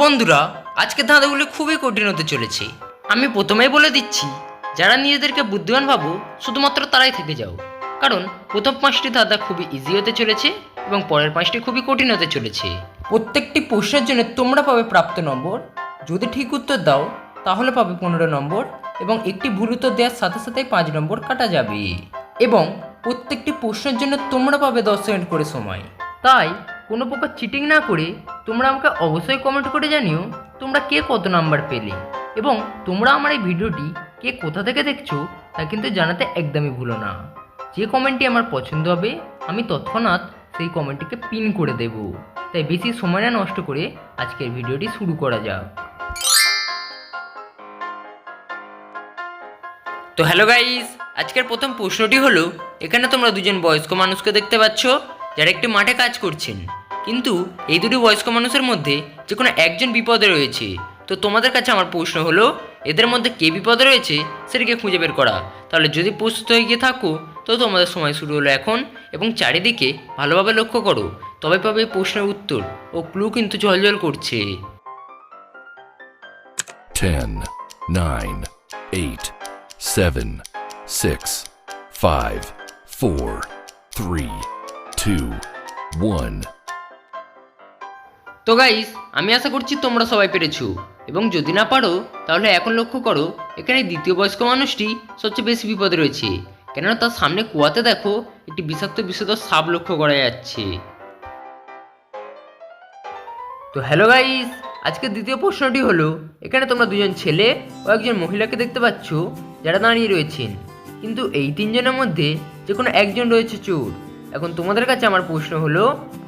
বন্ধুরা, আজকে ধাঁধাগুলি খুবই কঠিন হতে চলেছে। আমি প্রথমেই বলে দিচ্ছি, যারা নিজেদেরকে বুদ্ধিমান ভাবো শুধুমাত্র তারাই থেকে যাও, কারণ প্রথম 5টি ধাঁধা খুবই ইজি হতে চলেছে এবং পরের 5টি খুবই কঠিন হতে চলেছে। প্রত্যেকটি প্রশ্নের জন্য তোমরা পাবে প্রাপ্ত নম্বর। যদি ঠিক উত্তর দাও তাহলে পাবে 15 নম্বর এবং একটি ভুল উত্তর দেওয়ার সাথে সাথে 5 নম্বর কাটা যাবে। এবং প্রত্যেকটি প্রশ্নের জন্য তোমরা পাবে 10 সেকেন্ড করে সময়। তাই কোনো প্রকার চিটিং না করে তোমরা আমাকে অবশ্যই কমেন্ট করে জানিও তোমরা কে কত নাম্বার পেলে, এবং তোমরা আমার এই ভিডিওটি কে কোথা থেকে দেখছো তা কিন্তু জানাতে একদমই ভুলো না। যে কমেন্টটি আমার পছন্দ হবে আমি তৎক্ষণাৎ সেই কমেন্টটিকে পিন করে দেব। তাই বেশি সময় না নষ্ট করে আজকের ভিডিওটি শুরু করা যাক। তো হ্যালো গাইস, আজকের প্রথম প্রশ্নটি হলো, এখানে তোমরা দুজন বয়স্ক মানুষকে দেখতে পাচ্ছ যারা একটি মাঠে কাজ করছেন, কিন্তু এই দুটি বয়স্ক মানুষের মধ্যে যে কোনো একজন বিপদে রয়েছে। তো তোমাদের কাছে আমার প্রশ্ন হলো, এদের মধ্যে কে বিপদে রয়েছে সেটাকে খুঁজে বের করা। তাহলে যদি প্রস্তুত হয়ে গিয়ে থাকো তো তোমাদের সময় শুরু হলো এখন, এবং চারিদিকে ভালোভাবে লক্ষ্য করো, তবে পাবে এই প্রশ্নের উত্তর ও ক্লু কিন্তু ঝলঝল করছে। 10, 9, 8, 7, 6, 5, 4, 3, 2, 1. তো গাইস, আমি আশা করছি তোমরা সবাই পেরেছো, এবং যদি না পারো তাহলে এখন লক্ষ্য করো, এখানে দ্বিতীয় বয়স্ক মানুষটি সবচেয়ে বেশি বিপদে রয়েছে, কেননা তার সামনে কুয়াতে দেখো একটি বিষাক্ত বিষধর সাপ লক্ষ্য করা যাচ্ছে। তো হ্যালো গাইস, আজকের দ্বিতীয় প্রশ্নটি হলো, এখানে তোমরা দুজন ছেলে ও একজন মহিলাকে দেখতে পাচ্ছ যারা দাঁড়িয়ে রয়েছেন, কিন্তু এই তিনজনের মধ্যে যে কোনো একজন রয়েছে চোর। এখন তোমাদের কাছে আমার প্রশ্ন হলো,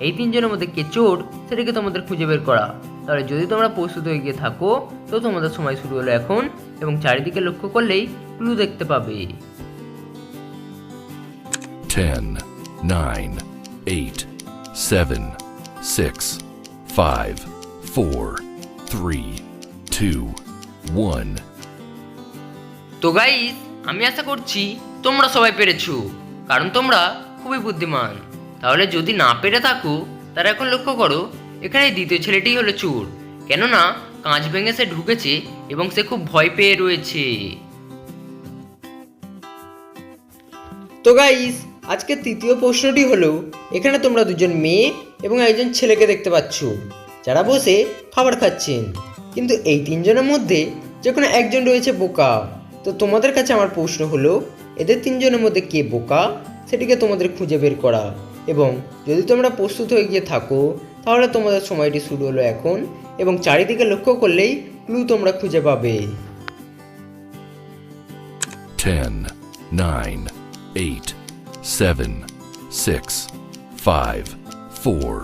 এই তিনজনের মধ্যে কে চোর সেটাকে তোমাদের খুঁজে বের করা। তাহলে যদি তোমরা প্রস্তুত হয়ে গিয়ে থাকো তো তোমাদের সময় শুরু হলো এখন, এবং চারিদিকে লক্ষ্য করলেই ক্লু দেখতে পাবে। 10, 9, 8, 7, 6, 5, 4, 3, 2, 1. তো গাইস, আমি আশা করছি তোমরা সবাই পেরেছো, কারণ তোমরা খুবই বুদ্ধিমান। তাহলে যদি না পেরে থাকো তারা এখন লক্ষ্য করো, এখানে দ্বিতীয় ছেলেটি হলো চোর, কেননা কাঁচ ভেঙে সে ঢুকেছে এবং সে খুব ভয় পেয়ে রয়েছে। তো গাইস, আজকে তৃতীয় প্রশ্নটি হলো, এখানে তোমরা দুজন মেয়ে এবং একজন ছেলেকে দেখতে পাচ্ছ যারা বসে খাবার খাচ্ছেন, কিন্তু এই তিনজনের মধ্যে যে কোনো একজন রয়েছে বোকা। তো তোমাদের কাছে আমার প্রশ্ন হলো, এদের তিনজনের মধ্যে কে বোকা সেটিকে তোমাদের খুঁজে বের করা। এবং যদি তোমরা প্রস্তুত হয়ে গিয়ে থাকো তাহলে তোমাদের সময়টি শুরু হলো এখন, এবং চারিদিকে লক্ষ্য করলেই ক্লু তোমরা খুঁজে পাবে। 10, 9, 8, 7, 6, 5, 4,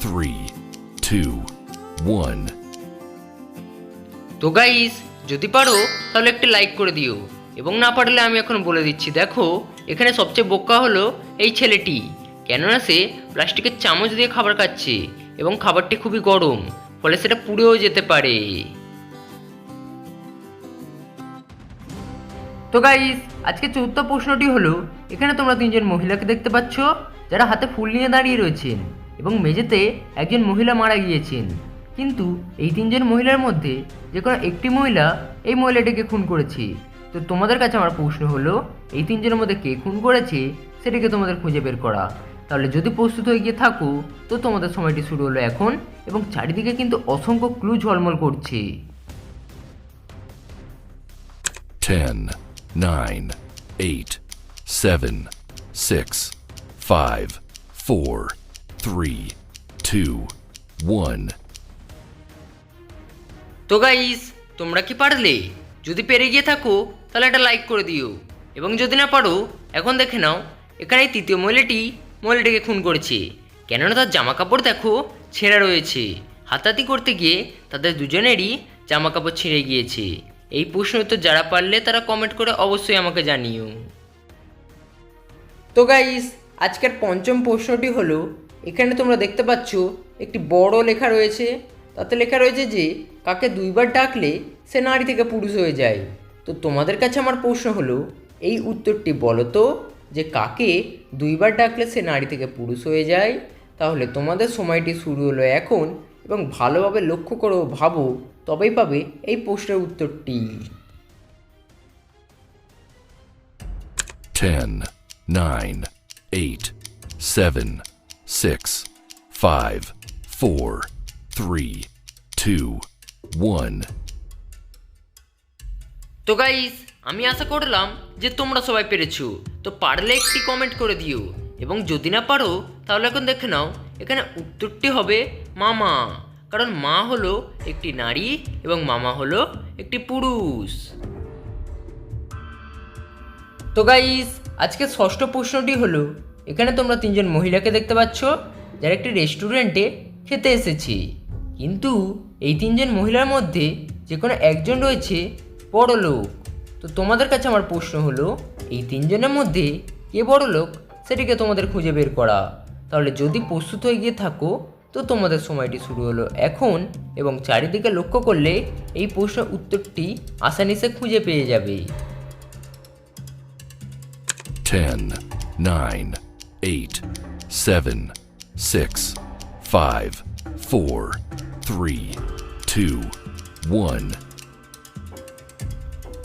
3, 2, 1. তো গাইস, যদি পারো তাহলে একটি লাইক করে দিও, এবং না পারলে আমি এখন বলে দিচ্ছি। দেখো, এখানে সবচেয়ে বোকা হলো এই ছেলেটি, কেননা সে প্লাস্টিকের চামচ দিয়ে খাবার খাচ্ছে এবং খাবারটি খুবই গরম, ফলে সেটা পুড়েও যেতে পারে। তো গাইস, আজকে চতুর্থ প্রশ্নটি হলো, এখানে তোমরা তিনজন মহিলাকে দেখতে পাচ্ছ যারা হাতে ফুল নিয়ে দাঁড়িয়ে রয়েছেন, এবং মেঝেতে একজন মহিলা মারা গিয়েছেন, কিন্তু এই তিনজন মহিলার মধ্যে যে কোনো একটি মহিলা এই মহিলাটিকে খুন করেছে। তো তোমাদের কাছে আমার প্রশ্ন হলো, এই তিনজনের মধ্যে কে খুন করেছে সেটাকে তোমাদের খুঁজে বের করা। তাহলে যদি প্রস্তুত হয়ে গিয়ে থাকো তো তোমাদের সময়টি শুরু হলো এখন, এবং চারিদিকে কিন্তু অসংখ্য ক্লু ঝলমল করছে। 10, 9, 8, 7, 6, 5, 4, 3, 2, 1. তো গাইস, তোমরা কি পারলে? যদি পেরে গিয়ে থাকো তাহলে একটা লাইক করে দিও, এবং যদি না পারো এখন দেখে নাও, এখানে তৃতীয় মহিলাটিকে খুন করেছে, কেননা তার জামা কাপড় দেখো ছেঁড়া রয়েছে। হাতাহাতি করতে গিয়ে তাদের দুজনেরই জামা কাপড় ছিঁড়ে গিয়েছে। এই প্রশ্ন তো যারা পারলে তারা কমেন্ট করে অবশ্যই আমাকে জানিও। তো গাইস, আজকের পঞ্চম প্রশ্নটি হলো, এখানে তোমরা দেখতে পাচ্ছ একটি বড় লেখা রয়েছে, তাতে লেখা রয়েছে যে কাকে 2বার ডাকলে সে নারী থেকে পুরুষ হয়ে যায়। তো তোমাদের কাছে আমার প্রশ্ন হলো, এই উত্তরটি বলো তো, যে কাকে 2বার ডাকলে সে নারী থেকে পুরুষ হয়ে যায়। তাহলে তোমাদের সময়টি শুরু হলো এখন, এবং ভালোভাবে লক্ষ্য করো, ভাবো, তবেই পাবে এই প্রশ্নের উত্তরটি। 10, 9, 8, 7, 6, 5, 4, 3, 2, 1. তো গাইস, আমি আশা করলাম যে তোমরা সবাই পেরেছো। তো পারলে একটি কমেন্ট করে দিও, এবং যদি না পারো তাহলে এখন দেখে নাও, এখানে উত্তরটি হবে মামা। কারণ মা হলো একটি নারী এবং মামা হলো একটি পুরুষ। তো গাইস, আজকে ষষ্ঠ প্রশ্নটি হলো, এখানে তোমরা তিনজন মহিলাকে দেখতে পাচ্ছ যারা একটি রেস্টুরেন্টে খেতে এসেছে। কিন্তু এই তিনজন মহিলার মধ্যে যে কোনো একজন রয়েছে বড় লোক। তো তোমাদের কাছে আমার প্রশ্ন হলো, এই তিনজনের মধ্যে কে বড় লোক সেটিকে তোমাদের খুঁজে বের করা। তাহলে যদি প্রস্তুত হয়ে গিয়ে থাকো তো তোমাদের সময়টি শুরু হলো এখন, এবং চারিদিকে লক্ষ্য করলে এই প্রশ্নের উত্তরটি আসানিসে খুঁজে পেয়ে যাবে। 10, 9, 8, 7, 6, 5, 4, 3, 2, 1.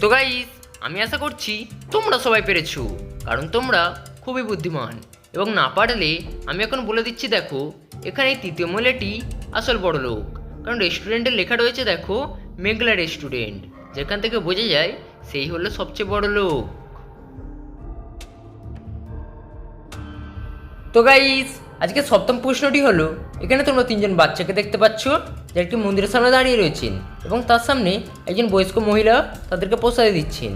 তো গাইস, আমি আশা করছি তোমরা সবাই পেরেছো, কারণ তোমরা খুবই বুদ্ধিমান। এবং না পারলে আমি এখন বলে দিচ্ছি, দেখো এখানে এই তৃতীয় মহিলাটি আসল বড় লোক। কারণ রেস্টুরেন্টে লেখা রয়েছে দেখো মেঘলা রেস্টুরেন্ট, যেখান থেকে বোঝা যায় সেই হলো সবচেয়ে বড় লোক। তো গাইস, আজকে সপ্তম প্রশ্নটি হলো, এখানে তোমরা তিনজন বাচ্চাকে দেখতে পাচ্ছ যারা একটি মন্দিরের সামনে দাঁড়িয়ে রয়েছেন, এবং তার সামনে একজন বয়স্ক মহিলা তাদেরকে প্রসাদ দিচ্ছেন।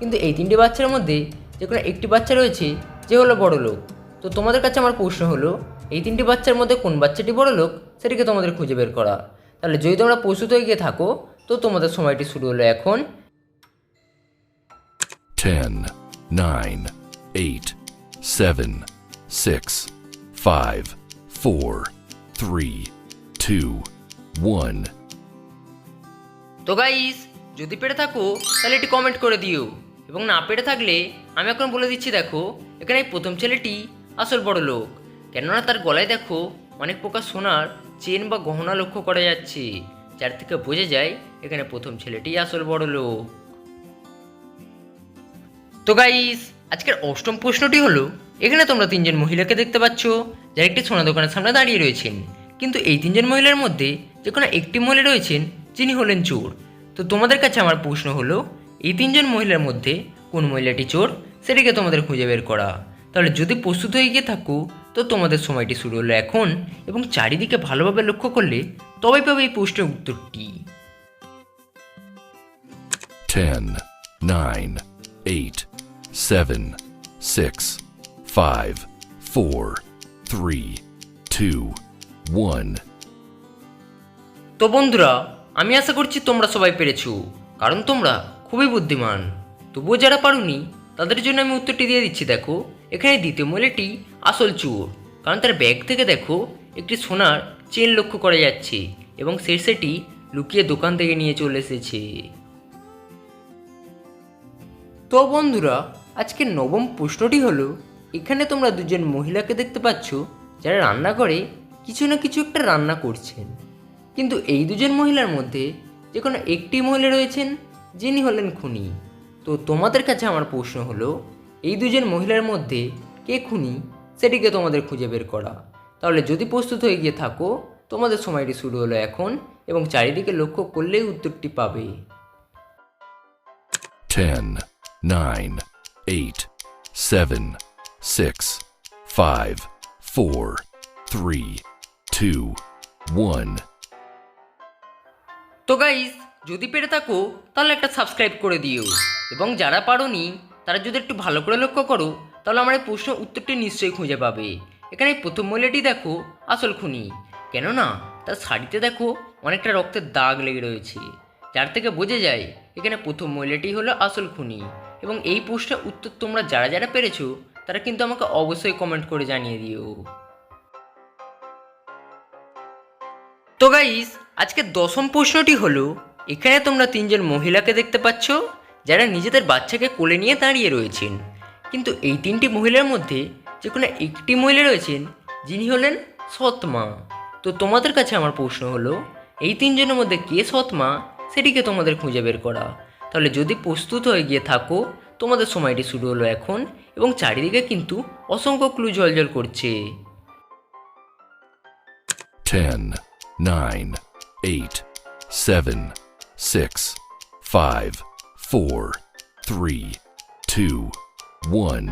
কিন্তু এই তিনটি বাচ্চার মধ্যে যে কোনো একটি বাচ্চা রয়েছে যে হলো বড় লোক। তো তোমাদের কাছে আমার প্রশ্ন হলো, এই তিনটি বাচ্চার মধ্যে কোন বাচ্চাটি বড় লোক সেটিকে তোমাদের খুঁজে বের করা। তাহলে যদি তোমরা প্রস্তুত হয়ে গিয়ে থাকো তো তোমাদের সময়টি শুরু হলো এখন। 10, 9, 8, 7, 6, 5, 4, 3, 2, 1. তো গাইস, যদি পেরে থাকো তাহলে এটি কমেন্ট করে দিও, এবং না পেরে থাকলে আমি এখন বলে দিচ্ছি, দেখো এখানে এই প্রথম ছেলেটি আসল বড় লোক। কেননা তার গলায় দেখো অনেক প্রকার সোনার চেন বা গহনা লক্ষ্য করা যাচ্ছে, যার থেকে বোঝা যায় এখানে প্রথম ছেলেটি আসল বড় লোক। তো গাইস, আজকের অষ্টম প্রশ্নটি হলো, এখানে তোমরা তিনজন মহিলাকে দেখতে পাচ্ছ যারা একটি সোনা দোকানের সামনে দাঁড়িয়ে রয়েছেন। কিন্তু এই তিনজন মহিলার মধ্যে যে কোনো একটি মহিলা রয়েছেন যিনি হলেন চোর। তো তোমাদের কাছে আমার প্রশ্ন হলো, এই তিনজন মহিলার মধ্যে কোন মহিলাটি চোর সেটিকে তোমাদের খুঁজে বের করা। তাহলে যদি প্রস্তুত হয়ে গিয়ে থাকো তো তোমাদের সময়টি শুরু হলো এখন, এবং চারিদিকে ভালোভাবে লক্ষ্য করলে তবেই পাবে এই প্রশ্নের উত্তরটি। 10, 9, 8, 7, 6, 5, 4, 3, 2, 1. তো বন্ধুরা, আমি আশা করছি তোমরা সবাই পেরেছো, কারণ তোমরা খুবই বুদ্ধিমান। তবুও যারা পারোনি তাদের জন্য আমি উত্তরটি দিয়ে দিচ্ছি। দেখো এখানে দ্বিতীয় মহিলাটি আসল চোর, কারণ তার ব্যাগ থেকে দেখো একটি সোনার চেন লক্ষ্য করা যাচ্ছে, এবং সে সেটি লুকিয়ে দোকান থেকে নিয়ে চলে এসেছে। তো বন্ধুরা, আজকের নবম প্রশ্নটি হলো, এখানে তোমরা দুজন মহিলাকে দেখতে পাচ্ছ যারা রান্নাঘরে কিছু না কিছু একটা রান্না করছেন। কিন্তু এই দুজন মহিলার মধ্যে যে কোনো একটি মহিলা রয়েছেন যিনি হলেন খুনি। তো তোমাদের কাছে আমার প্রশ্ন হলো, এই দুজন মহিলার মধ্যে কে খুনি সেটিকে তোমাদের খুঁজে বের করা। তাহলে যদি প্রস্তুত হয়ে গিয়ে থাকো তোমাদের সময়টি শুরু হলো এখন, এবং চারিদিকে লক্ষ্য করলেই উত্তরটি পাবে। 10, 9, 8, 7, 6, 5, 4, 3, 2, 1. তো গাইস, যদি পেরে থাকো তাহলে একটা সাবস্ক্রাইব করে দিও, এবং যারা পারোনি তারা যদি একটু ভালো করে লক্ষ্য করো তাহলে আমার এই প্রশ্ন উত্তরটি নিশ্চয়ই খুঁজে পাবে। এখানে প্রথম মহিলাটি দেখো আসল খুনি, কেননা তার শাড়িতে দেখো অনেকটা রক্তের দাগ লেগে রয়েছে, যার থেকে বোঝা যায় এখানে প্রথম মহিলাটি হলো আসল খুনি। এবং এই প্রশ্নের উত্তর তোমরা যারা যারা পেরেছো তারা কিন্তু আমাকে অবশ্যই কমেন্ট করে জানিয়ে দিও। তো গাইস, আজকে দশম প্রশ্নটি হলো, এখানে তোমরা তিনজন মহিলাকে দেখতে পাচ্ছ যারা নিজেদের বাচ্চাকে কোলে নিয়ে দাঁড়িয়ে রয়েছেন। কিন্তু এই তিনটি মহিলার মধ্যে যে কোনো একটি মহিলা রয়েছেন যিনি হলেন সৎ মা। তো তোমাদের কাছে আমার প্রশ্ন হলো, এই তিনজনের মধ্যে কে সৎ মা সেটিকে তোমাদের খুঁজে বের করা। তাহলে যদি প্রস্তুত হয়ে গিয়ে থাকো, তোমাদের সময়টি শুরু হলো এখন, এবং চারিদিকে কিন্তু অসংখ্য ক্লু জ্বলজ্বল করছে। 10, 9, 8, 7, 6, 5, 4, 3, 2, 1.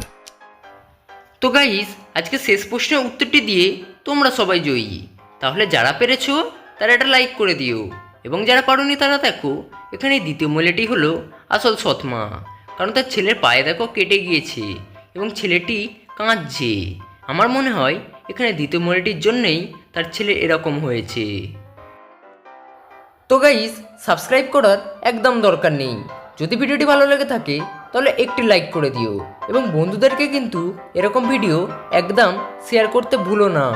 তো গাইস, আজকে শেষ প্রশ্নের উত্তরটি দিয়ে তোমরা সবাই জয়ী। তাহলে যারা পেরেছো তারা এটা লাইক করে দিও, এবং যারা পারোনি তারা দেখো, এখানে দ্বিতীয় মহিলাটি হলো আসল সৎমা। কারণ তার ছেলের পায়ে দেখো কেটে গিয়েছে এবং ছেলেটি কাঁদছে। আমার মনে হয় এখানে দ্বিতীয় মহিলাটির জন্যেই তার ছেলে এরকম হয়েছে। তো গাইস, সাবস্ক্রাইব করার একদম দরকার নেই। যদি ভিডিওটি ভালো লেগে থাকে তাহলে একটি লাইক করে দিও, এবং বন্ধুদেরকে কিন্তু এরকম ভিডিও একদম শেয়ার করতে ভুলো না।